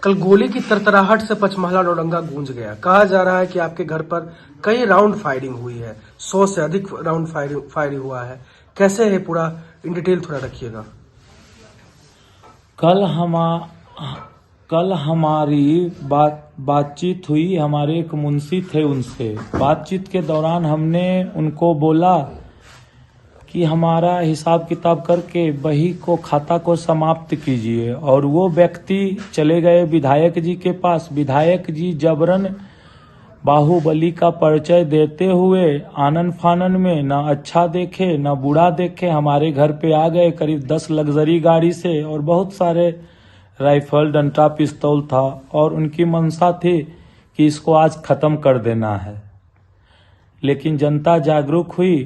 कल गोली की तरतराहट से पचमहला नौरंगा गूंज गया। कहा जा रहा है कि आपके घर पर कई राउंड फायरिंग हुई है, 100 से अधिक राउंड फायरिंग हुआ है। कैसे है पूरा इन डिटेल थोड़ा रखिएगा। कल हमारी बातचीत हुई। हमारे एक मुंशी थे, उनसे बातचीत के दौरान हमने उनको बोला कि हमारा हिसाब किताब करके बही को खाता को समाप्त कीजिए, और वो व्यक्ति चले गए विधायक जी के पास। विधायक जी जबरन बाहुबली का परिचय देते हुए आनन फानन में न अच्छा देखे न बुरा देखे हमारे घर पे आ गए, करीब 10 लग्जरी गाड़ी से, और बहुत सारे राइफल डंडा पिस्तौल था, और उनकी मंशा थी कि इसको आज खत्म कर देना है। लेकिन जनता जागरूक हुई,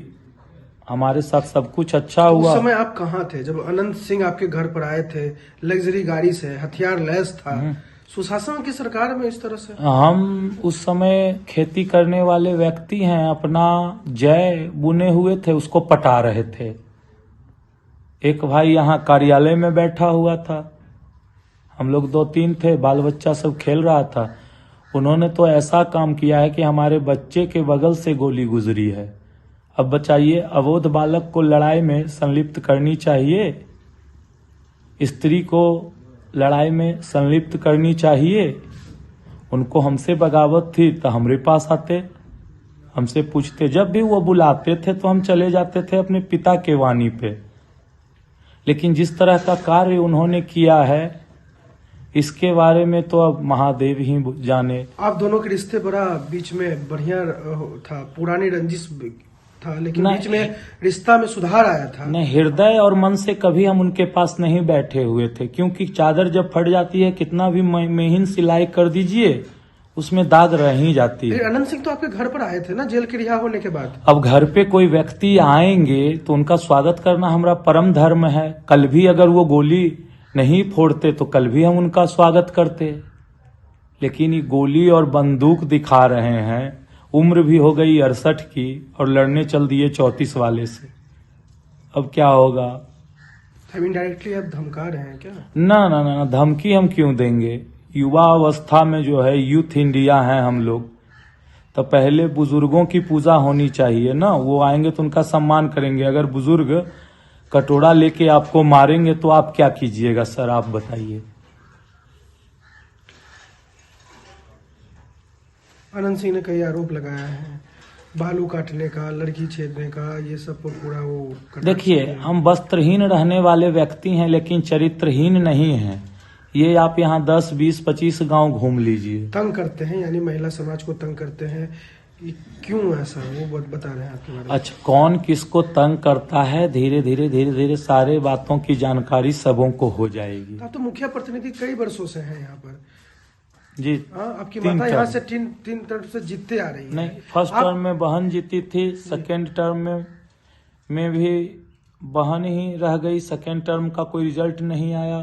हमारे साथ सब कुछ अच्छा हुआ। उस समय आप कहाँ थे जब अनंत सिंह आपके घर पर आए थे? लग्जरी गाड़ी से, हथियार लैस था। सुशासन की सरकार में इस तरह से हम उस समय खेती करने वाले व्यक्ति हैं, अपना जय बुने हुए थे, उसको पटा रहे थे। एक भाई यहाँ कार्यालय में बैठा हुआ था, हम लोग 2-3 थे, बाल बच्चा सब खेल रहा था। उन्होंने तो ऐसा काम किया है कि हमारे बच्चे के बगल से गोली गुजरी है। अब बताइए, अबोध बालक को लड़ाई में संलिप्त करनी चाहिए? स्त्री को लड़ाई में संलिप्त करनी चाहिए? उनको हमसे बगावत थी तो हमारे पास आते, हमसे पूछते। जब भी वो बुलाते थे तो हम चले जाते थे अपने पिता के वाणी पे। लेकिन जिस तरह का कार्य उन्होंने किया है, इसके बारे में तो अब महादेव ही जाने। आप दोनों के रिश्ते बड़ा बीच में बढ़िया था, पुरानी रंजिश था, लेकिन बीच में रिश्ता में सुधार आया था। नहीं, हृदय और मन से कभी हम उनके पास नहीं बैठे हुए थे, क्योंकि चादर जब फट जाती है, कितना भी महीन सिलाई कर दीजिए, उसमें दाग रह ही जाती है। अनंत सिंह तो आपके घर पर आए थे ना, जेल के रिहा होने के बाद? अब घर पे कोई व्यक्ति आएंगे तो उनका स्वागत करना हमारा परम धर्म है। कल भी अगर वो गोली नहीं फोड़ते तो कल भी हम उनका स्वागत करते। लेकिन ये गोली और बंदूक दिखा रहे हैं, उम्र भी हो गई 68 की, और लड़ने चल दिए 34 वाले से। अब क्या होगा? इनडायरेक्टली आप धमका रहे हैं क्या? ना ना ना, धमकी हम क्यों देंगे? युवा अवस्था में जो है, यूथ इंडिया है हम लोग, तो पहले बुजुर्गों की पूजा होनी चाहिए ना। वो आएंगे तो उनका सम्मान करेंगे। अगर बुजुर्ग कटोरा लेके आपको मारेंगे तो आप क्या कीजिएगा सर, आप बताइए। अनंत सिंह ने कई आरोप लगाया है, बालू काटने का, लड़की छेदने का, ये सब पूरा वो। देखिए, हम वस्त्रहीन रहने वाले व्यक्ति हैं, लेकिन चरित्रहीन नहीं हैं। ये आप यहाँ 10, 20, 25 गांव घूम लीजिए। तंग करते हैं, यानी महिला समाज को तंग करते हैं, क्यों ऐसा वो बता रहे हैं आपके बारे में? अच्छा, कौन किसको तंग करता है, धीरे धीरे सारे बातों की जानकारी सबों को हो जाएगी। आप तो मुखिया प्रतिनिधि कई वर्षों से हैं यहाँ पर जी। आपकी माता यहाँ से तीन तरफ से जीतते आ रही है। नहीं, फर्स्ट टर्म में बहन जीती थी, सेकेंड टर्म में भी बहन ही रह गई, सेकेंड टर्म का कोई रिजल्ट नहीं आया,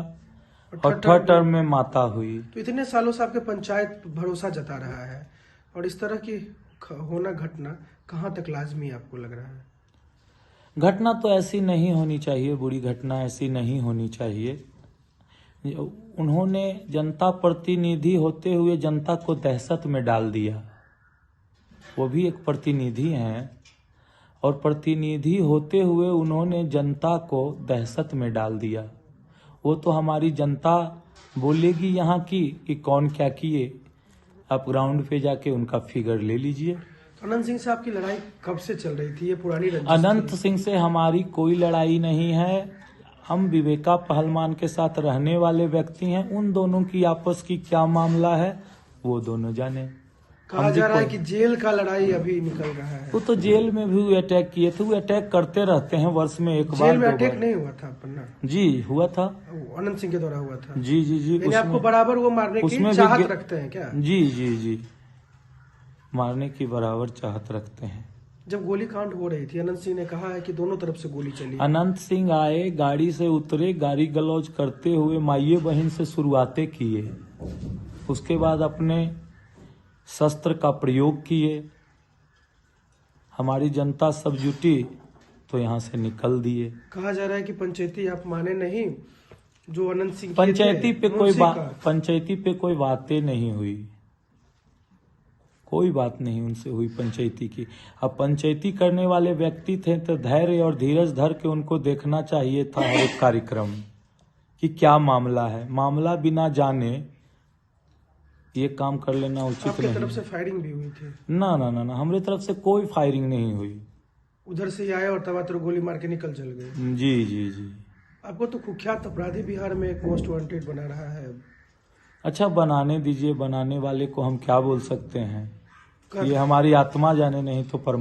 और थर्ड टर्म में माता हुई। तो इतने सालों से आपके पंचायत भरोसा जता रहा है, और इस तरह की होना घटना कहाँ तक लाजमी आपको लग रहा है? घटना तो ऐसी नहीं होनी चाहिए, बुरी घटना ऐसी नहीं होनी चाहिए। उन्होंने जनता प्रतिनिधि होते हुए जनता को दहशत में डाल दिया। वो भी एक प्रतिनिधि हैं, और प्रतिनिधि होते हुए उन्होंने जनता को दहशत में डाल दिया। वो तो हमारी जनता बोलेगी यहाँ की कि कौन क्या किए। आप ग्राउंड पे जाके उनका फिगर ले लीजिए। अनंत सिंह से आपकी लड़ाई कब से चल रही थी? ये पुरानी रंजिश अनंत सिंह से हमारी कोई लड़ाई नहीं है। हम विवेका पहलवान के साथ रहने वाले व्यक्ति हैं। उन दोनों की आपस की क्या मामला है वो दोनों जाने। कहा जा रहा है कि जेल का लड़ाई अभी निकल रहा है। वो तो जेल में भी अटैक किए थे, वो अटैक करते रहते हैं वर्ष में एक बार। जेल में अटैक नहीं हुआ था पन्ना? जी हुआ था, अनंत सिंह के द्वारा हुआ था। जी जी जी। आपको बराबर वो मारने की चाहत रखते हैं क्या? जी जी जी, मारने की बराबर चाहत रखते हैं। जब गोली कांड हो रही थी, अनंत सिंह ने कहा है कि दोनों तरफ से गोली चली। अनंत सिंह आए, गाड़ी से उतरे, गाली गलौज करते हुए माइये बहन से शुरुआतें किए, उसके बाद अपने शस्त्र का प्रयोग किए। हमारी जनता सब जुटी तो यहाँ से निकल दिए। कहा जा रहा है कि पंचायती आप माने नहीं, जो अनंत सिंह किए पंचायती थे, पे कोई मुंशी बात, का। पंचायती पे कोई बातें नहीं हुई, कोई बात नहीं उनसे हुई पंचायती की। अब पंचायती करने वाले व्यक्ति थे तो धैर्य और धीरज धर के उनको देखना चाहिए था हर एक कार्यक्रम कि क्या मामला है। मामला बिना जाने ये काम कर लेना उचित आपकी तरफ नहीं। से फायरिंग भी हुई थी? ना ना ना ना, हमारी तरफ से कोई फायरिंग नहीं हुई। उधर से ही आए और तबातर गोली मार के निकल चल गए। जी जी जी। आपको तो कुख्यात अपराधी बिहार में एक मोस्ट वांटेड बना रहा है। अच्छा बनाने दीजिए, बनाने वाले को हम क्या बोल सकते हैं, कर- ये हमारी आत्मा जाने नहीं तो परमात्मा